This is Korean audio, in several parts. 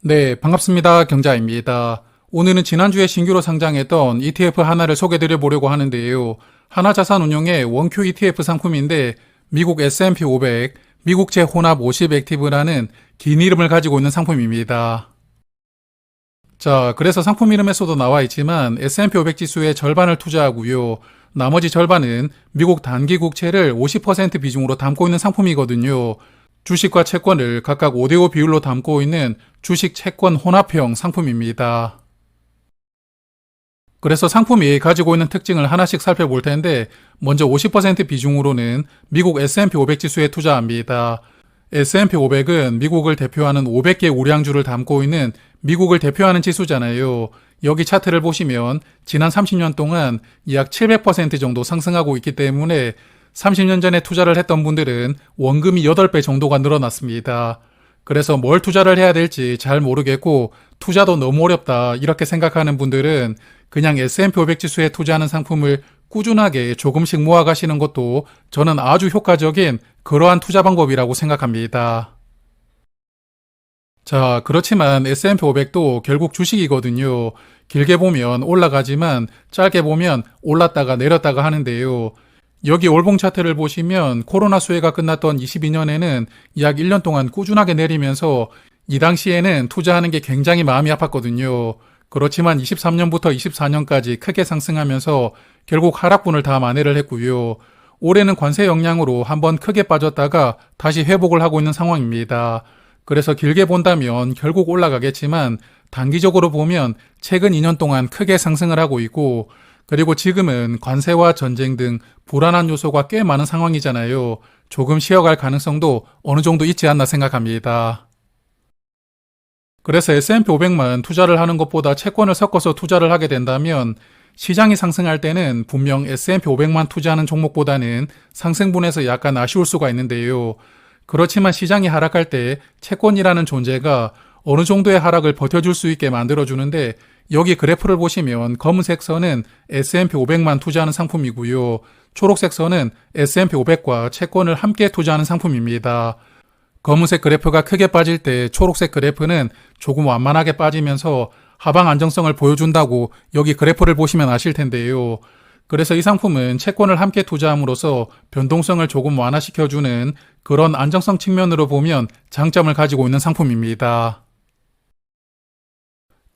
네, 반갑습니다. 경자입니다. 오늘은 지난주에 신규로 상장했던 ETF 하나를 소개드려 보려고 하는데요. 하나자산운용의 원큐 ETF 상품인데 미국 S&P 500, 미국제 혼합 50 액티브라는 긴 이름을 가지고 있는 상품입니다. 자, 그래서 상품 이름에서도 나와 있지만 S&P 500 지수의 절반을 투자하고요. 나머지 절반은 미국 단기 국채를 50% 비중으로 담고 있는 상품이거든요. 주식과 채권을 각각 5대5 비율로 담고 있는 주식 채권 혼합형 상품입니다. 그래서 상품이 가지고 있는 특징을 하나씩 살펴볼 텐데 먼저 50% 비중으로는 미국 S&P 500 지수에 투자합니다. S&P 500은 미국을 대표하는 500개 우량주를 담고 있는 미국을 대표하는 지수잖아요. 여기 차트를 보시면 지난 30년 동안 약 700% 정도 상승하고 있기 때문에 30년 전에 투자를 했던 분들은 원금이 8배 정도가 늘어났습니다. 그래서 뭘 투자를 해야 될지 잘 모르겠고 투자도 너무 어렵다 이렇게 생각하는 분들은 그냥 S&P 500 지수에 투자하는 상품을 꾸준하게 조금씩 모아가시는 것도 저는 아주 효과적인 그러한 투자 방법이라고 생각합니다. 자, 그렇지만 S&P 500도 결국 주식이거든요. 길게 보면 올라가지만 짧게 보면 올랐다가 내렸다가 하는데요. 여기 월봉 차트를 보시면 코로나 수혜가 끝났던 22년에는 약 1년 동안 꾸준하게 내리면서 이 당시에는 투자하는 게 굉장히 마음이 아팠거든요. 그렇지만 23년부터 24년까지 크게 상승하면서 결국 하락분을 다 만회를 했고요. 올해는 관세 영향으로 한번 크게 빠졌다가 다시 회복을 하고 있는 상황입니다. 그래서 길게 본다면 결국 올라가겠지만 단기적으로 보면 최근 2년 동안 크게 상승을 하고 있고 그리고 지금은 관세와 전쟁 등 불안한 요소가 꽤 많은 상황이잖아요. 조금 쉬어갈 가능성도 어느 정도 있지 않나 생각합니다. 그래서 S&P 500만 투자를 하는 것보다 채권을 섞어서 투자를 하게 된다면 시장이 상승할 때는 분명 S&P 500만 투자하는 종목보다는 상승분에서 약간 아쉬울 수가 있는데요. 그렇지만 시장이 하락할 때 채권이라는 존재가 어느 정도의 하락을 버텨줄 수 있게 만들어주는데 여기 그래프를 보시면 검은색 선은 S&P 500만 투자하는 상품이고요. 초록색 선은 S&P 500과 채권을 함께 투자하는 상품입니다. 검은색 그래프가 크게 빠질 때 초록색 그래프는 조금 완만하게 빠지면서 하방 안정성을 보여준다고 여기 그래프를 보시면 아실 텐데요. 그래서 이 상품은 채권을 함께 투자함으로써 변동성을 조금 완화시켜주는 그런 안정성 측면으로 보면 장점을 가지고 있는 상품입니다.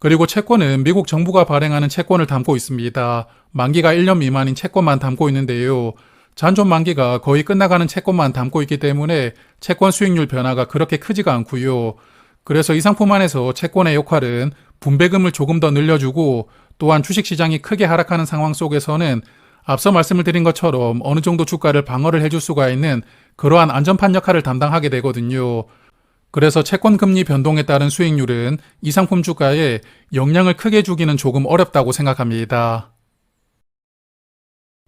그리고 채권은 미국 정부가 발행하는 채권을 담고 있습니다. 만기가 1년 미만인 채권만 담고 있는데요. 잔존 만기가 거의 끝나가는 채권만 담고 있기 때문에 채권 수익률 변화가 그렇게 크지가 않고요. 그래서 이 상품 안에서 채권의 역할은 분배금을 조금 더 늘려주고 또한 주식시장이 크게 하락하는 상황 속에서는 앞서 말씀을 드린 것처럼 어느 정도 주가를 방어를 해줄 수가 있는 그러한 안전판 역할을 담당하게 되거든요. 그래서 채권 금리 변동에 따른 수익률은 이 상품 주가에 영향을 크게 주기는 조금 어렵다고 생각합니다.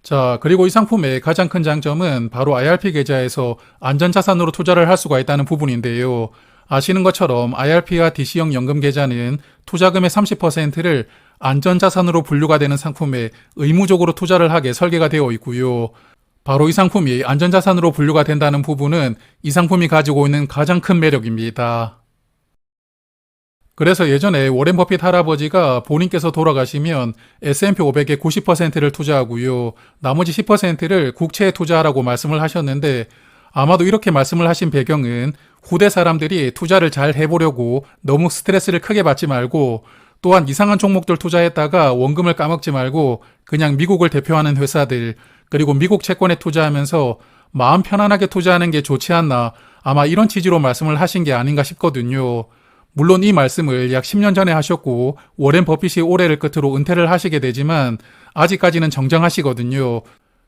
자, 그리고 이 상품의 가장 큰 장점은 바로 IRP 계좌에서 안전자산으로 투자를 할 수가 있다는 부분인데요. 아시는 것처럼 IRP와 DC형 연금 계좌는 투자금의 30%를 안전자산으로 분류가 되는 상품에 의무적으로 투자를 하게 설계가 되어 있고요. 바로 이 상품이 안전자산으로 분류가 된다는 부분은 이 상품이 가지고 있는 가장 큰 매력입니다. 그래서 예전에 워렌 버핏 할아버지가 본인께서 돌아가시면 S&P 500의 90%를 투자하고요. 나머지 10%를 국채에 투자하라고 말씀을 하셨는데 아마도 이렇게 말씀을 하신 배경은 후대 사람들이 투자를 잘 해보려고 너무 스트레스를 크게 받지 말고 또한 이상한 종목들 투자했다가 원금을 까먹지 말고 그냥 미국을 대표하는 회사들 그리고 미국 채권에 투자하면서 마음 편안하게 투자하는 게 좋지 않나 아마 이런 취지로 말씀을 하신 게 아닌가 싶거든요. 물론 이 말씀을 약 10년 전에 하셨고 워렌 버핏이 올해를 끝으로 은퇴를 하시게 되지만 아직까지는 정정하시거든요.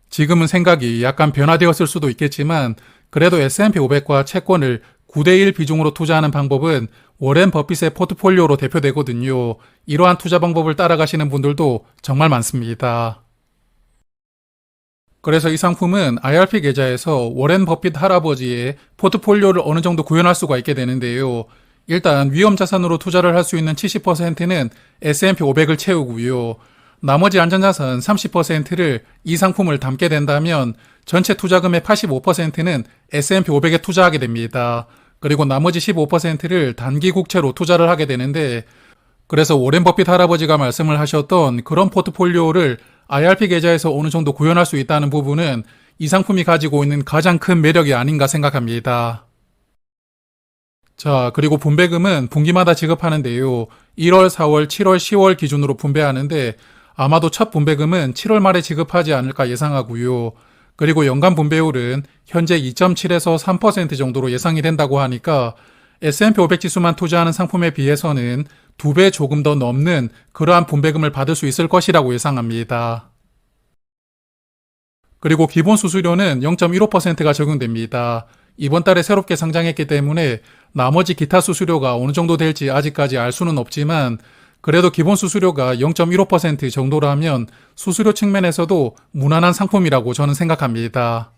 지금은 생각이 약간 변화되었을 수도 있겠지만 그래도 S&P 500과 채권을 9대1 비중으로 투자하는 방법은 워렌 버핏의 포트폴리오로 대표되거든요. 이러한 투자 방법을 따라가시는 분들도 정말 많습니다. 그래서 이 상품은 IRP 계좌에서 워렌 버핏 할아버지의 포트폴리오를 어느 정도 구현할 수가 있게 되는데요. 일단 위험자산으로 투자를 할 수 있는 70%는 S&P 500을 채우고요. 나머지 안전자산 30%를 이 상품을 담게 된다면 전체 투자금의 85%는 S&P 500에 투자하게 됩니다. 그리고 나머지 15%를 단기 국채로 투자를 하게 되는데, 그래서 워렌 버핏 할아버지가 말씀을 하셨던 그런 포트폴리오를 IRP 계좌에서 어느 정도 구현할 수 있다는 부분은 이 상품이 가지고 있는 가장 큰 매력이 아닌가 생각합니다. 자, 그리고 분배금은 분기마다 지급하는데요. 1월, 4월, 7월, 10월 기준으로 분배하는데 아마도 첫 분배금은 7월 말에 지급하지 않을까 예상하고요. 그리고 연간 분배율은 현재 2.7에서 3% 정도로 예상이 된다고 하니까 S&P 500 지수만 투자하는 상품에 비해서는 2배 조금 더 넘는 그러한 분배금을 받을 수 있을 것이라고 예상합니다. 그리고 기본 수수료는 0.15%가 적용됩니다. 이번 달에 새롭게 상장했기 때문에 나머지 기타 수수료가 어느 정도 될지 아직까지 알 수는 없지만 그래도 기본 수수료가 0.15% 정도라면 수수료 측면에서도 무난한 상품이라고 저는 생각합니다.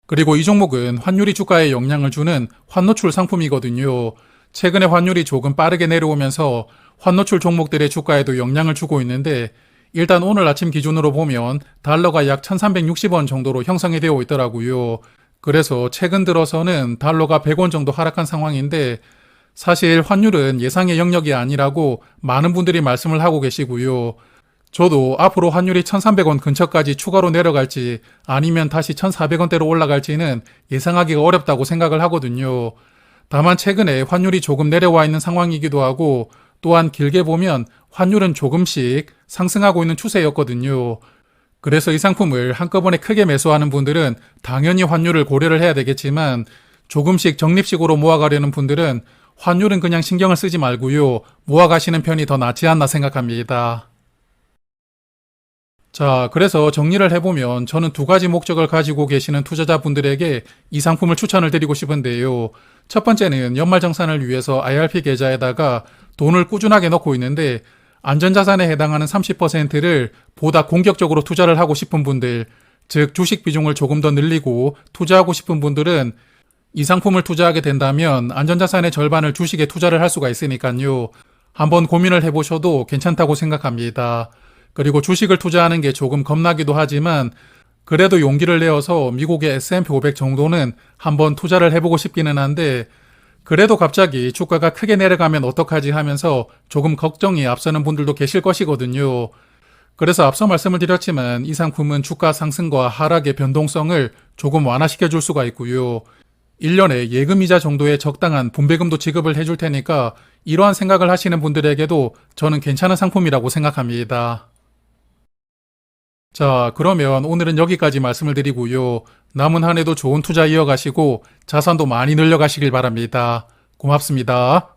그리고 이 종목은 환율이 주가에 영향을 주는 환노출 상품이거든요. 최근에 환율이 조금 빠르게 내려오면서 환노출 종목들의 주가에도 영향을 주고 있는데 일단 오늘 아침 기준으로 보면 달러가 약 1360원 정도로 형성이 되어 있더라고요. 그래서 최근 들어서는 달러가 100원 정도 하락한 상황인데 사실 환율은 예상의 영역이 아니라고 많은 분들이 말씀을 하고 계시고요. 저도 앞으로 환율이 1300원 근처까지 추가로 내려갈지 아니면 다시 1400원대로 올라갈지는 예상하기가 어렵다고 생각을 하거든요. 다만 최근에 환율이 조금 내려와 있는 상황이기도 하고 또한 길게 보면 환율은 조금씩 상승하고 있는 추세였거든요. 그래서 이 상품을 한꺼번에 크게 매수하는 분들은 당연히 환율을 고려를 해야 되겠지만 조금씩 적립식으로 모아가려는 분들은 환율은 그냥 신경을 쓰지 말고요. 모아가시는 편이 더 낫지 않나 생각합니다. 자, 그래서 정리를 해보면 저는 두 가지 목적을 가지고 계시는 투자자분들에게 이 상품을 추천을 드리고 싶은데요. 첫 번째는 연말정산을 위해서 IRP 계좌에다가 돈을 꾸준하게 넣고 있는데 안전자산에 해당하는 30%를 보다 공격적으로 투자를 하고 싶은 분들, 즉 주식 비중을 조금 더 늘리고 투자하고 싶은 분들은 이 상품을 투자하게 된다면 안전자산의 절반을 주식에 투자를 할 수가 있으니까요. 한번 고민을 해보셔도 괜찮다고 생각합니다. 그리고 주식을 투자하는 게 조금 겁나기도 하지만 그래도 용기를 내어서 미국의 S&P 500 정도는 한번 투자를 해보고 싶기는 한데 그래도 갑자기 주가가 크게 내려가면 어떡하지 하면서 조금 걱정이 앞서는 분들도 계실 것이거든요. 그래서 앞서 말씀을 드렸지만 이 상품은 주가 상승과 하락의 변동성을 조금 완화시켜 줄 수가 있고요. 1년에 예금이자 정도의 적당한 분배금도 지급을 해줄 테니까 이러한 생각을 하시는 분들에게도 저는 괜찮은 상품이라고 생각합니다. 자, 그러면 오늘은 여기까지 말씀을 드리고요. 남은 한 해도 좋은 투자 이어가시고 자산도 많이 늘려가시길 바랍니다. 고맙습니다.